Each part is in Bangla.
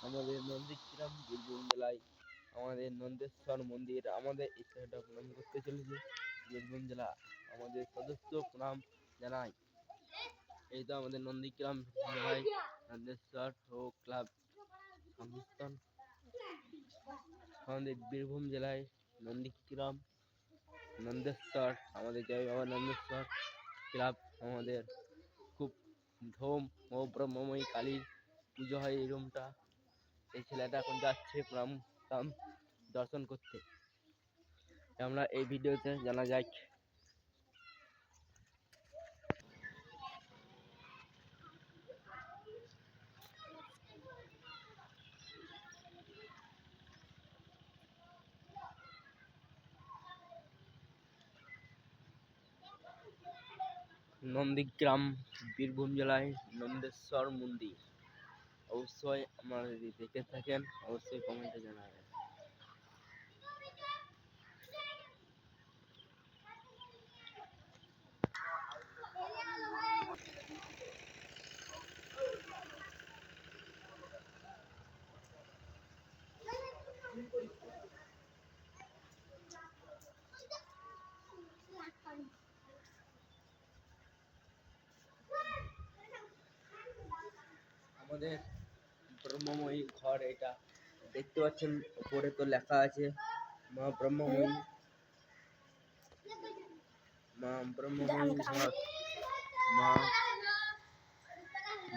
আমাদের নন্দীগ্রাম বীরভূম জেলায় আমাদের নন্দেশ্বর মন্দির। আমাদের এই জায়গাটা প্রণাম করতে চলেছে বীরভূম জেলা। আমাদের সদস্য প্রণাম জানাই। এই তো আমাদের নন্দীগ্রাম জেলায় নন্দেশ্বর ও ক্লাব সংস্থান। আমাদের বীরভূম জেলায় নন্দীগ্রাম নন্দেশ্বর, আমাদের জয় বাবা নন্দেশ্বর ক্লাব। আমাদের খুব ধুম ও ব্রহ্মময়ী কালীর পুজো হয় এই রুমটা। এই ছেলেটা এখন যাচ্ছে প্রণাম দর্শন করতে। আমরা এই ভিডিওতে জানা যাক। নন্দীগ্রাম বীরভূম জেলায় নন্দেশ্বর মন্দির। অবশ্যই আপনারা যদি দেখে থাকেন অবশ্যই কমেন্টে জানাবেন। আমাদের ব্রহ্মময়ী ঘর, এটা দেখতে পাচ্ছেন উপরে তো লেখা আছে মা ব্রহ্মময়ী। মা ব্রহ্মময়ী ঘর,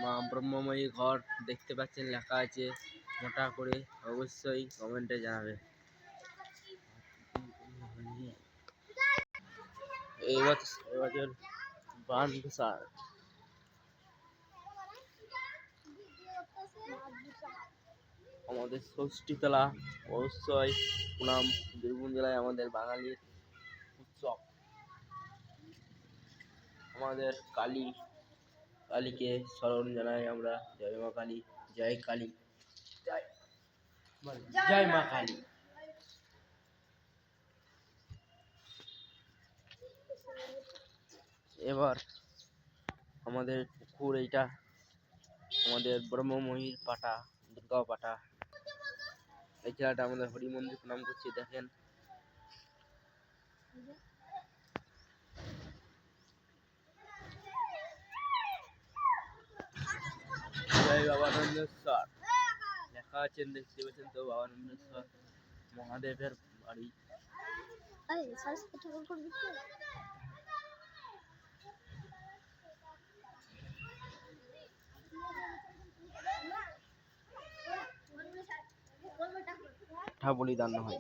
মা ব্রহ্মময়ী ঘর দেখতে পাচ্ছেন লেখা আছে মোটা করে। অবশ্যই কমেন্টে জানাবে। এবছর বান বিশাল। আমাদের ষষ্ঠীতলা অবশ্যই প্রণাম। বীরভূম জেলায় আমাদের বাঙালির উৎসব। আমাদের কালীকে স্মরণ জানাই আমরা। জয় মা কালী, জয় কালী, জয় মা কালী। এবার আমাদের পুকুর, এইটা আমাদের ব্রহ্মময়ীর পাটা, দুর্গা পাটা। এই ছেলেটা আমাদের হরি মন্দির প্রণাম করছে, দেখেন। জয় বাবা নন্দেশ্বর লেখা আছেন, দেখতে পাচ্ছেন তো। বাবা নন্দেশ্বর মহাদেবের বাড়ি। বলিদান হয়।